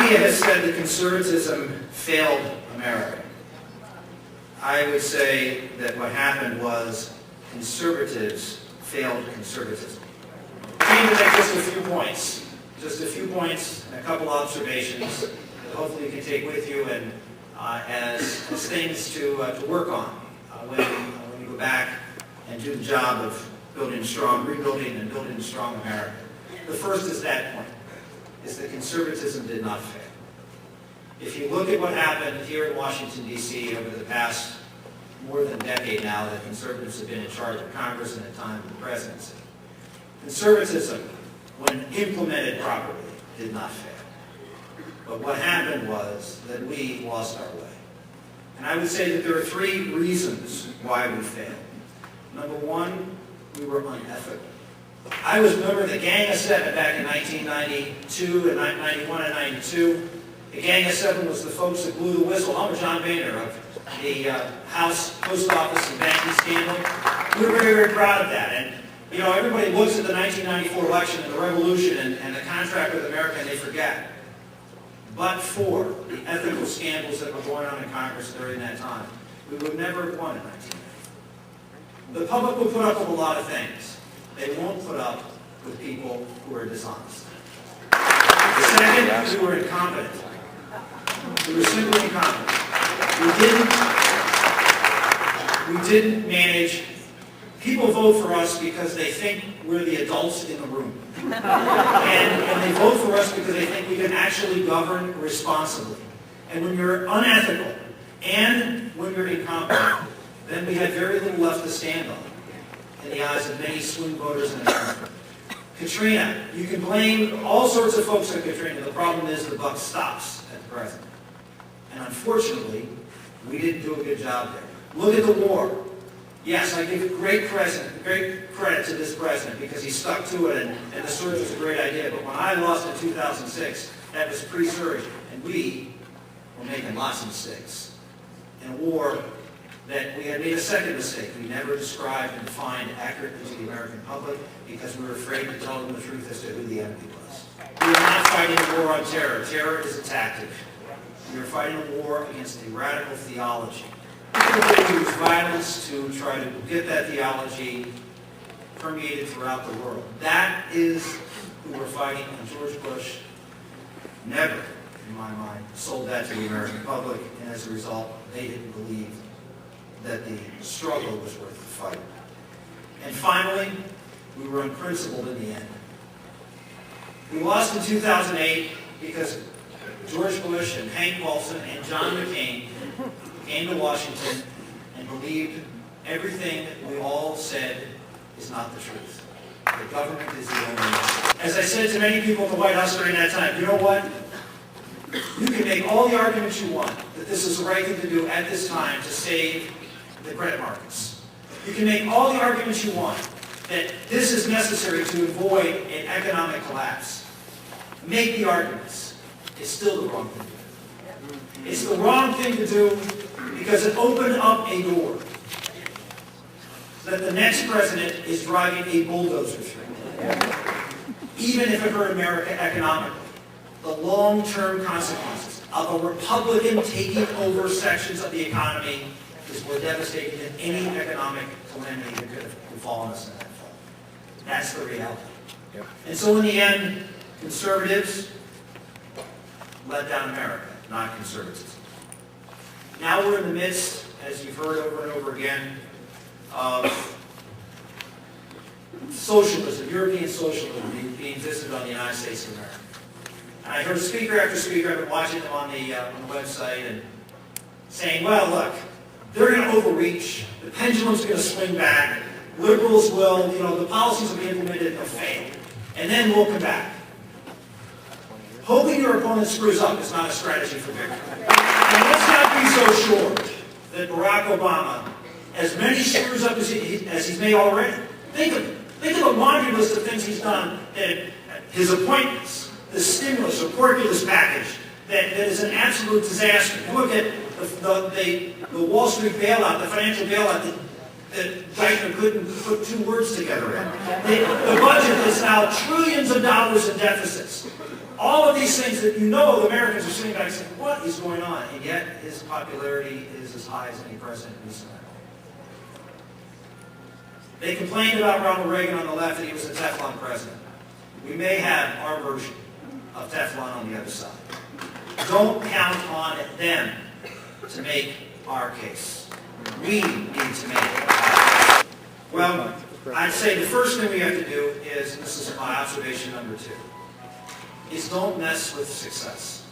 media has said that conservatism failed America. I would say that what happened was conservatives failed conservatism. I'm going to make just a few points and a couple observations that hopefully you can take with you and as things to work on when you go back and do the job of rebuilding and building a strong America. The first is that point, is that conservatism did not fail. If you look at what happened here in Washington, D.C. over the past more than a decade now that conservatives have been in charge of Congress and at times the presidency, conservatism, when implemented properly, did not fail. But what happened was that we lost our way. And I would say that there are three reasons why we failed. Number one, we were unethical. I was a member of the Gang of Seven back in 1992 and 91 and 92. The Gang of Seven was the folks that blew the whistle. I'm John Boehner of the House Post Office and banking scandal. We were very, very proud of that. And you know, everybody looks at the 1994 election and the revolution and the contract with America and they forget. But for the ethical scandals that were going on in Congress during that time, we would never have won in 1990. The public will put up with a lot of things. They won't put up with people who are dishonest. Second, we were incompetent. We were simply incompetent. We didn't manage. People vote for us because they think we're the adults in the room. And they vote for us because they think we can actually govern responsibly. And when you're unethical and when you're incompetent, then we had very little left to stand on in the eyes of many swing voters in America. Katrina, you can blame all sorts of folks on Katrina. The problem is the buck stops at the president. And unfortunately, we didn't do a good job there. Look at the war. Yes, I give great credit to this president because he stuck to it and the surge was a great idea. But when I lost in 2006, that was pre-surge. And we were making lots of mistakes in a war that we had made a second mistake. We never described and defined accurately to the American public because we were afraid to tell them the truth as to who the enemy was. We are not fighting a war on terror. Terror is a tactic. We are fighting a war against a radical theology. People use violence to try to get that theology permeated throughout the world. That is who we're fighting, and George Bush never, in my mind, sold that to the American public, and as a result, they didn't believe that the struggle was worth the fight. And finally, we were unprincipled in the end. We lost in 2008 because George Bush and Hank Paulson and John McCain came to Washington and believed everything that we all said is not the truth. The government is the only issue. As I said to many people at the White House during that time, you know what? You can make all the arguments you want that this is the right thing to do at this time to save the credit markets. You can make all the arguments you want that this is necessary to avoid an economic collapse. Make the arguments. It's still the wrong thing to do. It's the wrong thing to do because it opened up a door that the next president is driving a bulldozer through. Even if it hurt America economically, the long-term consequences of a Republican taking over sections of the economy is more devastating than any economic calamity that could have befallen us in that fall. That's the reality. Yep. And so in the end, conservatives let down America, not conservatism. Now we're in the midst, as you've heard over and over again, of socialism, European socialism being visited on the United States of America. And I heard speaker after speaker, I've been watching them on the website, and saying, well, look, they're going to overreach, the pendulum's going to swing back, liberals will, the policies will be implemented, they'll fail, and then we'll come back. Hoping your opponent screws up is not a strategy for victory. And let's not be so sure that Barack Obama, as many screws up as he's made already, think of the laundry list of things he's done, that his appointments, the stimulus or porculus package, that is an absolute disaster. Look at the Wall Street bailout, the financial bailout that Geithner couldn't put two words together in. The budget is now trillions of dollars in deficits. All of these things that you know the Americans are sitting back saying, what is going on? And yet his popularity is as high as any president in this America. They complained about Ronald Reagan on the left that he was a Teflon president. We may have our version of Teflon on the other side. Don't count on them to make our case. We need to make it. Well, I'd say the first thing we have to do is, and this is my observation number 2, is don't mess with success.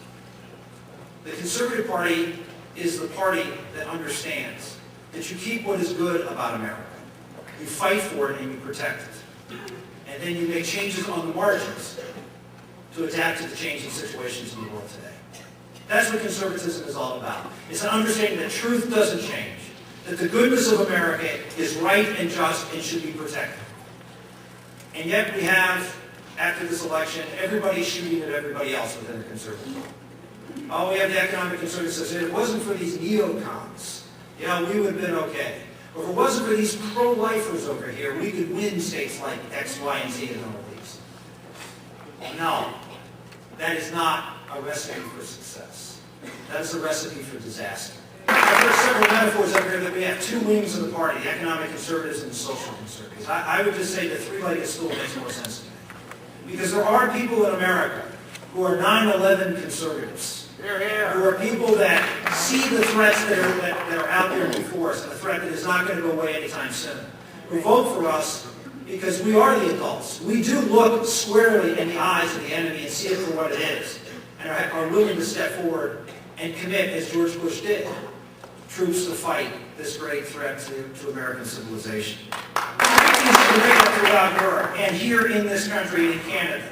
The Conservative Party is the party that understands that you keep what is good about America. You fight for it and you protect it. And then you make changes on the margins to adapt to the changing situations in the world today. That's what conservatism is all about. It's an understanding that truth doesn't change, that the goodness of America is right and just and should be protected. And yet we have, after this election, everybody shooting at everybody else within the conservative party. Oh, we have the economic conservatives that say, if it wasn't for these neocons, we would have been okay. Or if it wasn't for these pro-lifers over here, we could win states like X, Y, and Z and all of these. No, that is not a recipe for success. That is a recipe for disaster. There are several metaphors up here that we have two wings of the party, the economic conservatives and the social conservatives. I would just say the three-legged stool makes more sense to me. Because there are people in America who are 9/11 conservatives. Who are people that see the threats that are out there before us, and a threat that is not going to go away anytime soon. Who vote for us because we are the adults. We do look squarely in the eyes of the enemy and see it for what it is, and are willing to step forward and commit, as George Bush did, troops to fight this great threat to American civilization. Throughout Europe, and here in this country, in Canada,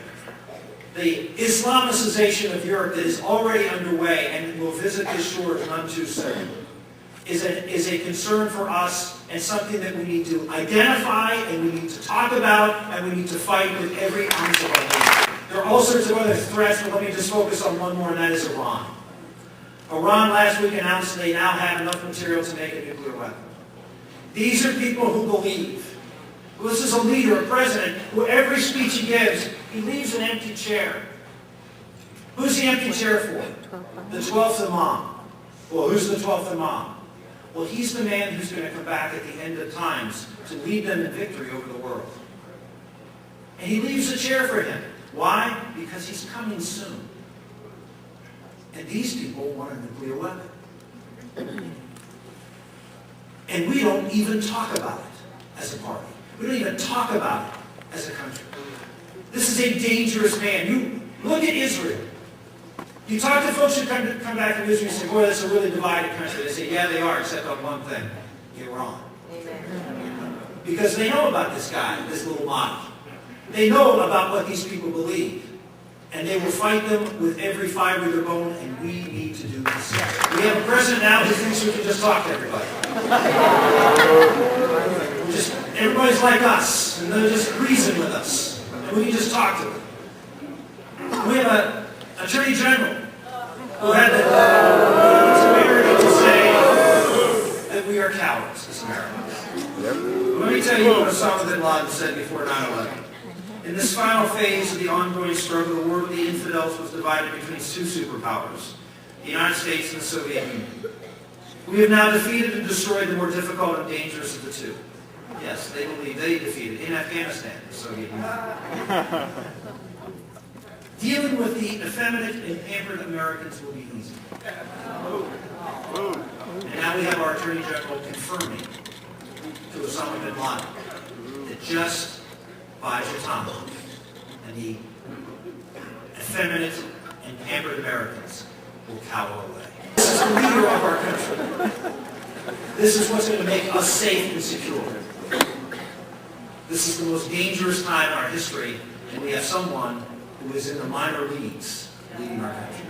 the Islamicization of Europe that is already underway and will visit this shores none too soon is a concern for us and something that we need to identify and we need to talk about and we need to fight with every ounce of our being. There are all sorts of other threats, but let me just focus on one more, and that is Iran. Iran last week announced they now have enough material to make a nuclear weapon. These are people who believe. Well, this is a leader, a president, who every speech he gives, he leaves an empty chair. Who's the empty chair for? The 12th Imam. Well, who's the 12th Imam? Well, he's the man who's going to come back at the end of times to lead them in victory over the world. And he leaves a chair for him. Why? Because he's coming soon. And these people want a nuclear weapon. And we don't even talk about it as a party. We don't even talk about it as a country. This is a dangerous man. You look at Israel. You talk to folks who come back from Israel and say, boy, that's a really divided country. They say, yeah, they are, except on one thing. Iran. Amen. Because they know about this guy, this little model. They know about what these people believe. And they will fight them with every fiber of their bone, and we need to do this. We have a president now who thinks we can just talk to everybody. Everybody's like us, and they'll just reason with us, and we can just talk to them. We have an attorney general who had the temerity to say that we are cowards as Americans. Let me tell you what Osama bin Laden said before 9/11. In this final phase of the ongoing struggle, the war with the infidels was divided between two superpowers, the United States and the Soviet Union. We have now defeated and destroyed the more difficult and dangerous of the two. Yes, they believe they defeated in Afghanistan, the Soviet Union. Dealing with the effeminate and pampered Americans will be easy. And now we have our Attorney General confirming to Osama bin Laden that just buys your time and the effeminate and pampered Americans will cower away. This is the leader of our country. This is what's going to make us safe and secure. This is the most dangerous time in our history, and we have someone who is in the minor leagues leading our country.